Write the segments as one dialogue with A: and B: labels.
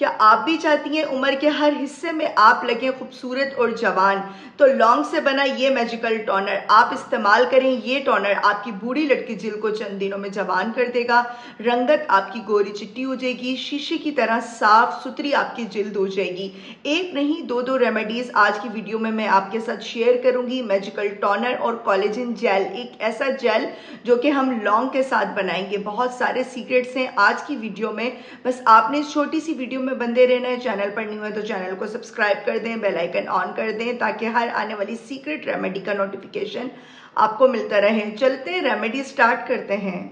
A: क्या आप भी चाहती हैं उम्र के हर हिस्से में आप लगें खूबसूरत और जवान? तो लौंग से बना ये मैजिकल टोनर आप इस्तेमाल करें। ये टोनर आपकी बूढ़ी लटकी जिल्द को चंद दिनों में जवान कर देगा। रंगत आपकी गोरी चिट्टी हो जाएगी, शीशे की तरह साफ सुथरी आपकी जिल्द हो जाएगी। एक नहीं दो दो रेमेडीज आज की वीडियो में मैं आपके साथ शेयर करूंगी। मैजिकल टोनर और कोलेजन जेल, एक ऐसा जेल जो कि हम लौंग के साथ बनाएंगे। बहुत सारे सीक्रेट्स हैं आज की वीडियो में, बस आपने इस छोटी सी वीडियो में बंदे रहना है। चैनल पर नहीं हुए तो चैनल को सब्सक्राइब कर दें, बेल आइकन ऑन कर दें ताकि हर आने वाली सीक्रेट रेमेडी का नोटिफिकेशन आपको मिलता रहे। चलते हैं, रेमेडी स्टार्ट करते हैं।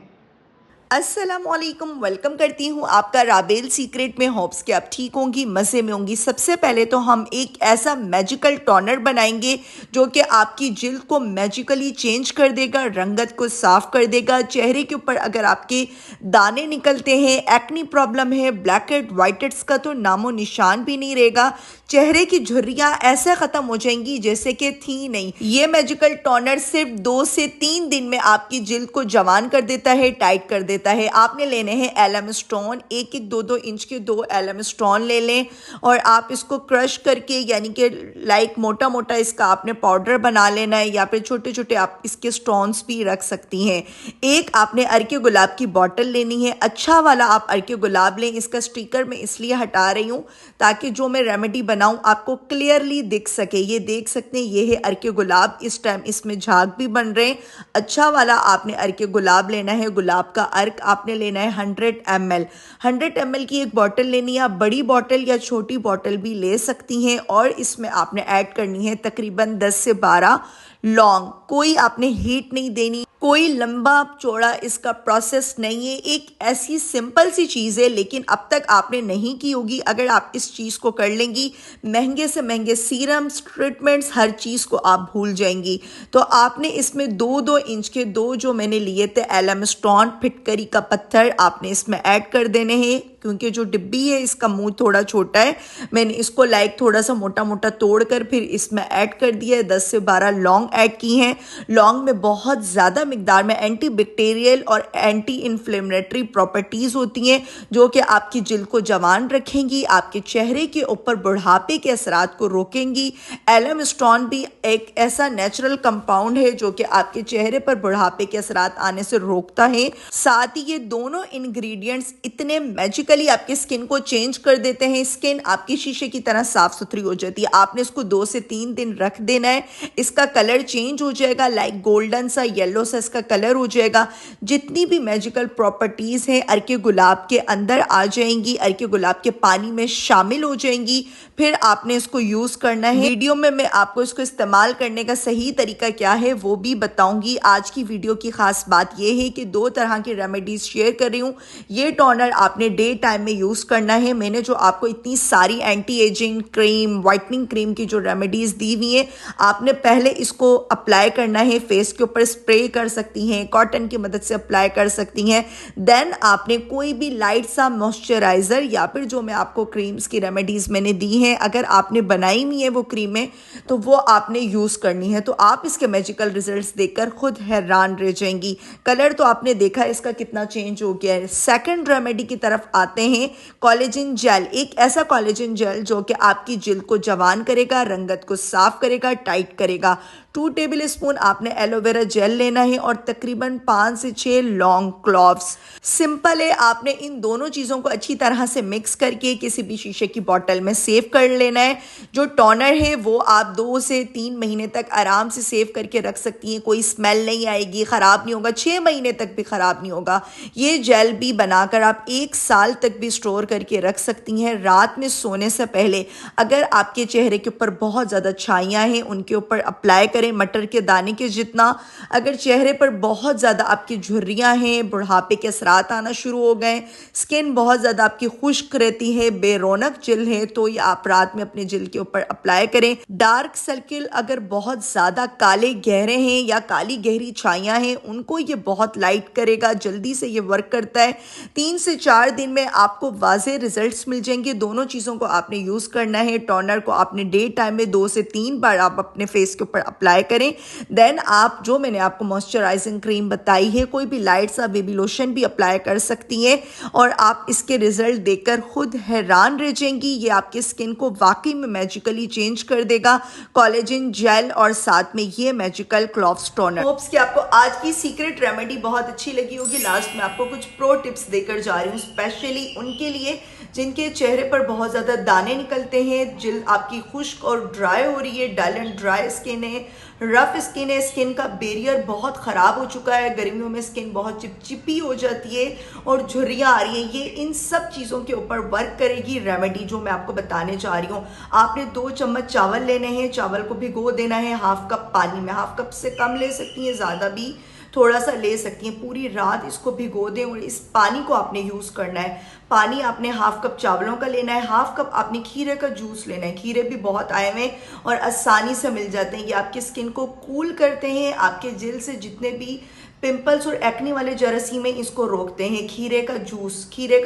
A: अस्सलामुअलैकुम, वेलकम करती हूँ आपका राबेल सीक्रेट में। होप्स कि आप ठीक होंगी, मज़े में होंगी। सबसे पहले तो हम एक ऐसा मैजिकल टोनर बनाएंगे जो कि आपकी जिल्द को मैजिकली चेंज कर देगा, रंगत को साफ कर देगा। चेहरे के ऊपर अगर आपके दाने निकलते हैं, एक्नी प्रॉब्लम है, ब्लैक हेड वाइट हेड्स का तो नामो निशान भी नहीं रहेगा। चेहरे की झुर्रियाँ ऐसे ख़त्म हो जाएंगी जैसे कि थी नहीं। ये मैजिकल टोनर सिर्फ 2 से 3 दिन में आपकी जिल्द को जवान कर देता है, टाइट कर देता है। आपने लेने हैं एलम स्टोन, एक 2 इंच के 2 एलम स्टोन ले लें और आप इसको क्रश करके, यानी कि लाइक मोटा मोटा इसका आपने पाउडर बना लेना है, या फिर छोटे छोटे आप इसके स्टोन्स भी रख सकती हैं। एक आपने अर्के गुलाब की बॉटल लेनी है, अच्छा वाला आप अर्के गुलाब लें। इसका स्टिकर मैं इसलिए हटा रही हूँ ताकि जो मैं रेमेडी बनाऊं आपको क्लियरली दिख सके। ये देख सकते हैं, ये है अर्के गुलाब। इस टाइम इसमें झाग भी बन रहे हैं। अच्छा वाला आपने अर्के गुलाब लेना है। गुलाब का अर्क आपने लेना है 100 ml। 100 ml की एक बॉटल लेनी है। आप बड़ी बॉटल या छोटी बॉटल भी ले सकती हैं और इसमें आपने ऐड करनी है तकरीबन 10 से 12 लौंग। कोई आपने हीट नहीं देनी, कोई लंबा चौड़ा इसका प्रोसेस नहीं है। एक ऐसी सिंपल सी चीज़ है लेकिन अब तक आपने नहीं की होगी। अगर आप इस चीज़ को कर लेंगी, महंगे से महंगे सीरम्स, ट्रीटमेंट्स, हर चीज़ को आप भूल जाएंगी। तो आपने इसमें 2-2 इंच के 2 जो मैंने लिए थे एलम स्टोन, फिटकरी का पत्थर आपने इसमें ऐड कर देने हैं। क्योंकि जो डिब्बी है इसका मुंह थोड़ा छोटा है, मैंने इसको लाइक थोड़ा सा मोटा मोटा तोड़कर फिर इसमें ऐड कर दिया है। 10 से 12 लौंग ऐड की हैं। लौंग में बहुत ज़्यादा मिकदार में एंटी बैक्टीरियल और एंटी इन्फ्लेमेटरी प्रॉपर्टीज़ होती हैं जो कि आपकी जिल्द को जवान रखेंगी, आपके चेहरे के ऊपर बुढ़ापे के असरात को रोकेंगी। एलम स्टोन भी एक ऐसा नेचुरल कंपाउंड है जो कि आपके चेहरे पर बुढ़ापे के असरात आने से रोकता है। साथ ही ये दोनों इंग्रेडिएंट्स इतने मैजिकली आपकी स्किन को चेंज कर देते हैं। स्किन आपकी शीशे की तरह साफ सुथरी हो जाती है। आपने इसको 2 से 3 दिन रख देना है। इसका कलर चेंज हो जाएगा, लाइक गोल्डन सा, येलो सा इसका कलर हो जाएगा। जितनी भी मैजिकल प्रॉपर्टीज हैं अर्के गुलाब के अंदर आ जाएंगी, अर्के गुलाब के पानी में शामिल हो जाएंगी। फिर आपने इसको यूज करना है। वीडियो में मैं आपको इसको इस्तेमाल करने का सही तरीका क्या है वो भी बताऊंगी। आज की वीडियो की खास बात यह है कि 2 तरह की रेमेडीज शेयर कर रही हूँ। ये टोनर आपने डे टाइम में यूज करना है। मैंने जो आपको इतनी सारी anti ageing cream, whitening cream की जो रेमेडीज दी हुई है, आपने पहले इसको अप्लाई करना है। फेस के ऊपर स्प्रे कर सकती हैं, कॉटन की मदद से अप्लाई कर सकती हैं। देन आपने कोई भी लाइट सा मॉइस्चराइजर या फिर जो मैं आपको क्रीम्स की रेमेडीज मैंने दी हैं, अगर आपने बनाई हुई है वो क्रीमें, तो वो आपने यूज करनी है। तो आप इसके मैजिकल रिजल्ट्स देखकर खुद हैरान रह जाएंगी। कलर तो आपने देखा इसका कितना चेंज हो गया है। सेकंड रेमेडी की तरफ आते हैं, कोलेजन जेल। एक ऐसा कोलेजन जेल जो कि आपकी जिल्द को जवान करेगा, रंगत को साफ करेगा, टाइट करेगा। 2 टेबल स्पून आपने एलोवेरा जेल लेना है और तकरीबन 5 से 6 लॉन्ग क्लॉव्स। सिंपल है, आपने इन दोनों चीज़ों को अच्छी तरह से मिक्स करके किसी भी शीशे की बोतल में सेव कर लेना है। जो टोनर है वो आप 2 से 3 महीने तक आराम से सेव करके रख सकती हैं। कोई स्मेल नहीं आएगी, ख़राब नहीं होगा, 6 महीने तक भी ख़राब नहीं होगा। ये जेल भी बनाकर आप 1 साल तक भी स्टोर करके रख सकती हैं। रात में सोने से पहले अगर आपके चेहरे के ऊपर बहुत ज़्यादा छाइयाँ हैं, उनके ऊपर अप्लाई करें मटर के दाने के जितना। अगर चेहरे पर बहुत ज़्यादा आपकी झुर्रियाँ हैं, बुढ़ापे के असरात आना शुरू हो गए, स्किन बहुत ज़्यादा आपकी खुश्क रहती है, बेरौनक जिल्द है, तो ये आप रात में अपने जिल्द के ऊपर अप्लाई करें। डार्क सर्किल अगर बहुत ज़्यादा काले गहरे हैं या काली गहरी छाइयाँ हैं, उनको ये बहुत लाइट करेगा, जल्दी से ये वर्क करता है। 3 से 4 दिन में आपको वाज़े रिजल्ट्स मिल जाएंगे। दोनों चीज़ों को आपने यूज़ करना है। टोनर को आपने डे टाइम में 2 से 3 बार आप अपने फेस के ऊपर अप्लाई अप्लाई करें। देन आप जो मैंने आपको मॉइस्चराइजिंग क्रीम बताई है, कोई भी लाइट सा बेबी लोशन भी अप्लाई कर सकती हैं और आप इसके रिजल्ट देखकर खुद हैरान रह जाएंगी। ये आपकी स्किन को वाकई में मैजिकली चेंज कर देगा। कोलेजन जेल और साथ में ये मैजिकल क्लॉव्स टोनर। होप्स कि आपको आज की सीक्रेट रेमेडी बहुत अच्छी लगी होगी। लास्ट में आपको कुछ प्रो टिप्स देकर जा रही हूँ, स्पेशली उनके लिए जिनके चेहरे पर बहुत ज़्यादा दाने निकलते हैं, जिल्द आपकी खुश्क और ड्राई हो रही है, डल एंड ड्राई स्किन है, रफ स्किन है, स्किन का बैरियर बहुत ख़राब हो चुका है, गर्मियों में स्किन बहुत चिपचिपी हो जाती है और झुर्रियाँ आ रही हैं। ये इन सब चीज़ों के ऊपर वर्क करेगी रेमेडी जो मैं आपको बताने जा रही हूँ। आपने 2 चम्मच चावल लेने हैं, चावल को भिगो देना है हाफ कप पानी में, हाफ कप से कम ले सकती हैं, ज़्यादा भी थोड़ा सा ले सकती हैं। पूरी रात इसको भिगो दें और इस पानी को आपने यूज़ करना है। पानी आपने हाफ कप चावलों का लेना है, हाफ कप आपने खीरे का जूस लेना है। खीरे भी बहुत आए हुए और आसानी से मिल जाते हैं। ये आपकी स्किन को कूल करते हैं, आपके जिल्द से जितने भी पिंपल्स और एक्ने वाले जरासीम में इसको रोकते हैं। खीरे का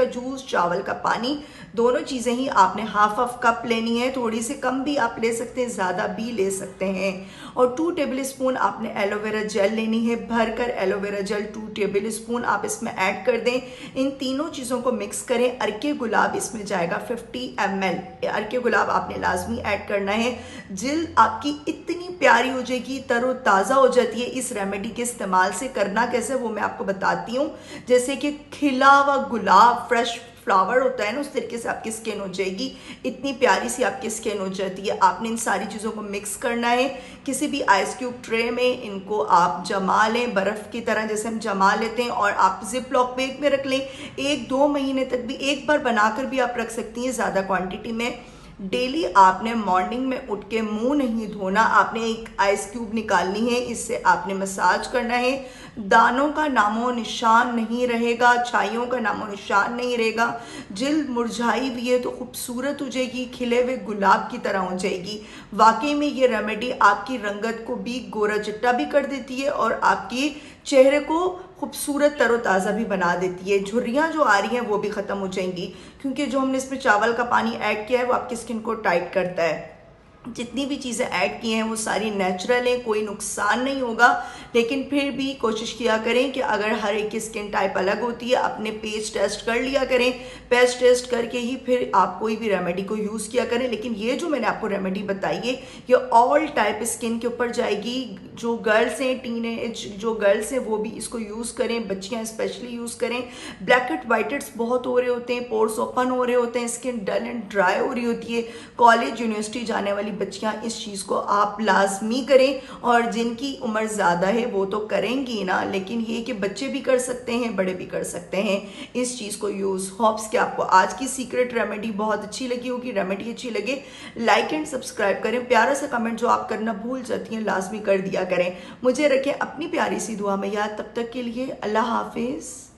A: जूस, चावल का पानी, दोनों चीज़ें ही आपने हाफ कप लेनी है। थोड़ी सी कम भी आप ले सकते हैं, ज़्यादा भी ले सकते हैं। और 2 टेबल स्पून आपने एलोवेरा जेल लेनी है। भरकर एलोवेरा जेल 2 टेबल स्पून आप इसमें ऐड कर दें। इन तीनों चीज़ों को मिक्स करें। अर्के गुलाब इसमें जाएगा 50 ml। अर्के गुलाब आपने लाजमी ऐड करना है। जिल्द आपकी इतनी प्यारी हो जाएगी, तरोताज़ा हो जाती है इस रेमेडी के इस्तेमाल से। करना कैसे वो मैं आपको बताती हूँ। जैसे कि खिला हुआ गुलाब, फ्रेश फ्लावर होता है ना, उस तरीके से आपकी स्किन हो जाएगी। इतनी प्यारी सी आपकी स्किन हो जाती है। आपने इन सारी चीज़ों को मिक्स करना है। किसी भी आइस क्यूब ट्रे में इनको आप जमा लें, बर्फ़ की तरह जैसे हम जमा लेते हैं, और आप जिप लॉक बैग में रख लें। 1-2 महीने तक भी एक बार बनाकर भी आप रख सकती हैं ज़्यादा क्वांटिटी में। डेली आपने मॉर्निंग में उठ के मुंह नहीं धोना, आपने एक आइस क्यूब निकालनी है, इससे आपने मसाज करना है। दानों का नामो निशान नहीं रहेगा, छाइयों का नामो निशान नहीं रहेगा। जिल्द मुरझाई हुई है तो खूबसूरत हो जाएगी, खिले हुए गुलाब की तरह हो जाएगी। वाकई में ये रेमेडी आपकी रंगत को भी गोरा चिट्टा भी कर देती है और आपकी चेहरे को खूबसूरत तरोताज़ा भी बना देती है। झुर्रियाँ जो आ रही हैं वो भी ख़त्म हो जाएंगी, क्योंकि जो हमने इसमें चावल का पानी ऐड किया है वो आपकी स्किन को टाइट करता है। जितनी भी चीज़ें ऐड की हैं वो सारी नेचुरल हैं, कोई नुकसान नहीं होगा। लेकिन फिर भी कोशिश किया करें कि अगर हर एक की स्किन टाइप अलग होती है, अपने पेज टेस्ट कर लिया करें। पेज टेस्ट करके ही फिर आप कोई भी रेमेडी को यूज़ किया करें। लेकिन ये जो मैंने आपको रेमेडी बताई है ये ऑल टाइप स्किन के ऊपर जाएगी। जो गर्ल्स हैं, टीनेज जो गर्ल्स हैं वो भी इसको यूज़ करें, बच्चियाँ स्पेशली यूज़ करें। ब्लैक हेड वाइट हेड्स बहुत हो रहे होते हैं, पोर्स ओपन हो रहे होते हैं, स्किन डल एंड ड्राई हो रही होती है। कॉलेज यूनिवर्सिटी जाने वाली बच्चियां इस चीज़ को आप लाजमी करें, और जिनकी उम्र ज़्यादा है वो तो करेंगी ना, लेकिन ये कि बच्चे भी कर सकते हैं, बड़े भी कर सकते हैं इस चीज़ को यूज़। होप्स कि आपको आज की सीक्रेट रेमेडी बहुत अच्छी लगी होगी। रेमेडी अच्छी लगे लाइक एंड सब्सक्राइब करें। प्यारा सा कमेंट जो आप करना भूल जाती हैं लाजमी कर दिया करें। मुझे रखें अपनी प्यारी सी दुआ में याद। तब तक के लिए अल्लाह हाफिज़।